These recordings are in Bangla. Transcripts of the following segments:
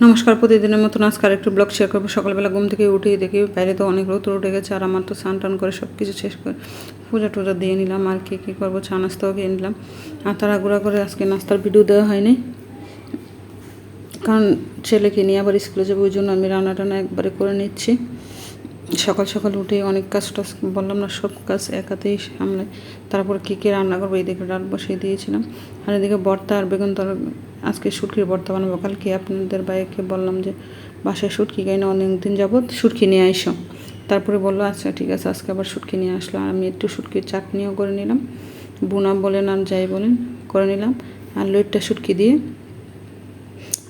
নমস্কার, প্রতিদিনের মতন আজকে আরেকটু ব্লগ শেয়ার করবো। সকালবেলা ঘুম থেকে উঠেই দেখি বাইরে তো অনেক রোদ উঠে গেছে, আর আমার তো স্নান টান করে সব কিছু শেষ করে পূজা টুজা দিয়ে নিলাম। আর কী করবো, চা নাস্তাও খেয়ে নিলাম। আর তাড়াগুড়া করে আজকে নাস্তার ভিডিও দেওয়া হয়নি, কারণ ছেলেকে নিয়ে আবার স্কুলে যাবো, ওই জন্য আমি রান্না টান্না একবারে করে নিচ্ছি। সকাল সকাল উঠে অনেক কাজ টাজ বললাম না, সব কাজ একাতেই সামলে তারপর কী রান্না করবো এদিকে ডাল বসিয়ে দিয়েছিলাম। আর এদিকে ভর্তা আর বেগুন আজকে শুটকির ভর্তা বানাবো। কালকে আপনাদের বাইকে বললাম যে বাসায় শুটকি খাই না, অনেক দিন যাবত শুটকি নিয়ে আইসো। তারপরে বললো আচ্ছা ঠিক আছে, আজকে আবার শুটকি নিয়ে আসলো। আর আমি একটু শুটকির চাটনিও করে নিলাম, বুনা বলেন আর যাই বলেন করে নিলাম। আর লইট্টা শুটকি দিয়ে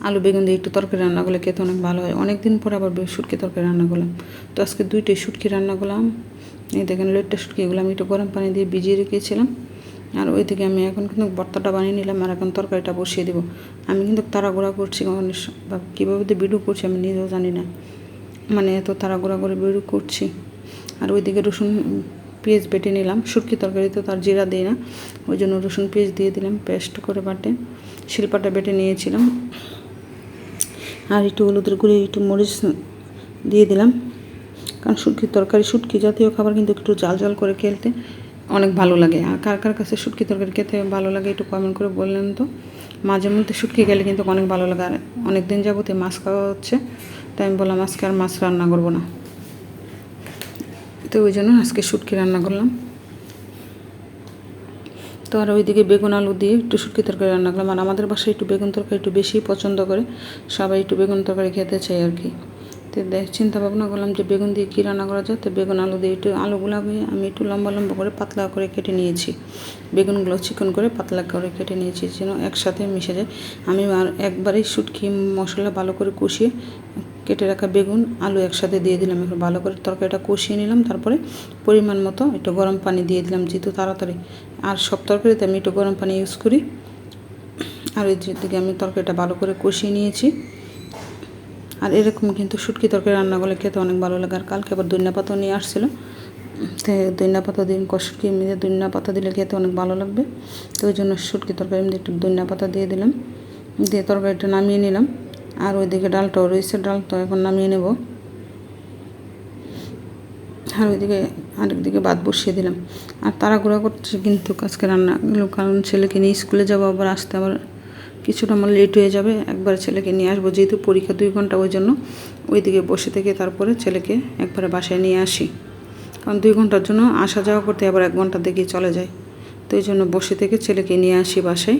আলু বেগুন দিয়ে একটু তরকারি রান্না করলে খেতে অনেক ভালো হয়। অনেক দিন পর আবার শুটকি তরকারি রান্না করলাম, তো আজকে দুইটাই শুটকি রান্না করলাম। এই দেখেন লইট্টা শুটকি, এগুলো আমি একটু গরম পানি দিয়ে ভিজিয়ে রেখেছিলাম। আর ওই থেকে আমি এখন কিন্তু ভর্তাটা বানিয়ে নিলাম, আর এখন তরকারিটা বসিয়ে দেবো। আমি কিন্তু তাড়াগুড়া করছি, কীভাবে তো ভিডিও করছি আমি নিজেও জানি না, মানে এত তাড়াগুড়া করে ভিডিও করছি। আর ওইদিকে রসুন পেঁয়াজ বেটে নিলাম, শুটকি তরকারিতে তো আর জিরা দিই না, ওই জন্য রসুন পেঁয়াজ দিয়ে দিলাম পেস্ট করে বাটে, শিলপাটা বেটে নিয়েছিলাম। আর একটু হলুদের গুঁড়ি একটু মরিচ দিয়ে দিলাম, কারণ শুটকির তরকারি শুটকি জাতীয় খাবার কিন্তু একটু জাল জাল করে খেলতে অনেক ভালো লাগে। আর কার কার কাছে শুটকি তরকারি খেতে ভালো লাগে একটু কমেন্ট করে বললেন তো। মাঝে মধ্যে শুটকি গেলে কিন্তু অনেক ভালো লাগে। আর অনেক দিন যাবতে মাছ খাওয়া হচ্ছে, তাই আমি বললাম আজকে আর মাছ রান্না করবো না, তো ওই জন্য আজকে শুটকি রান্না করলাম। তো আর ওইদিকে বেগুন আলু দিয়ে একটু শুটকি তরকারি রান্না করলাম। আর আমাদের বাসায় একটু বেগুন তরকারি একটু বেশি পছন্দ করে, সবাই একটু বেগুন তরকারি খেতে চাই আর কি। তো চিন্তা ভাবনা করলাম যে বেগুন দিয়ে কী রান্না করা যায়। তো বেগুন আলু দিয়ে একটু আলুগুলো আমি একটু লম্বা লম্বা করে পাতলা করে কেটে নিয়েছি, বেগুনগুলো চিকন করে পাতলা করে কেটে নিয়েছি যেন একসাথে মিশে যায়। আমি আর একবারেই শুটকি মশলা ভালো করে কষিয়ে কেটে রাখা বেগুন আলু একসাথে দিয়ে দিলাম, একটু ভালো করে তরকারিটা কষিয়ে নিলাম। তারপরে পরিমাণ মতো একটু গরম পানি দিয়ে দিলাম, যেহেতু তাড়াতাড়ি আর সব তরকারিতে আমি একটু গরম পানি ইউজ করি। আর ওই দিকে আমি তরকারিটা ভালো করে কষিয়ে নিয়েছি। আর এরকম কিন্তু শুটকি তরকারি রান্না করলে খেতে অনেক ভালো লাগে। আর কালকে আবার ধনিয়া পাতা নিয়ে আসছিলো, তো ধনিয়া পাতা দিন শুটকি মিলে ধনিয়া পাতা দিলে খেতে অনেক ভালো লাগবে। তো ওই জন্য শুটকি তরকারি মধ্যে একটু ধনিয়া পাতা দিয়ে দিলাম, দিয়ে তরকারিটা নামিয়ে নিলাম। আর ওইদিকে ডালটাও রয়েছে, ডালটা এখন নামিয়ে নেব। আর ওইদিকে আরেকদিকে ভাত বসিয়ে দিলাম। আর তাড়াহুড়া করছে কিন্তু আজকে রান্নাগুলো, কারণ ছেলেকে নিয়ে স্কুলে যাবো, আবার আসতে আবার কিছুটা আমার লেট হয়ে যাবে। একবারে ছেলেকে নিয়ে আসবো, যেহেতু পরীক্ষা 2 ঘন্টা, ওই জন্য ওইদিকে বসে থেকে তারপরে ছেলেকে একবারে বাসায় নিয়ে আসি, কারণ 2 ঘন্টার জন্য আসা যাওয়া করতে আবার 1 ঘন্টা দেখে চলে যায়। তো এই জন্য বসে থেকে ছেলেকে নিয়ে আসি বাসায়।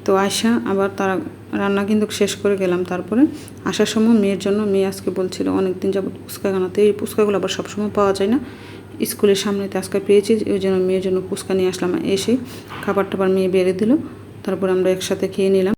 তো আয়সা আবার তারা রান্না কিন্তু শেষ করে গেলাম। তারপরে আসার সময় মেয়ের জন্য, মেয়ে আজকে বলছিল অনেক দিন যাবত ফুচকা খানাতে, এই ফুচকাগুলো আবার সবসময় পাওয়া যায় না, স্কুলের সামনেতে আজকে পেয়েছি, ওই জন্য মেয়ের জন্য ফুচকা নিয়ে আসলাম। এসে খাবার টাবার মেয়ে বেড়ে দিল, তারপর আমরা একসাথে খেয়ে নিলাম।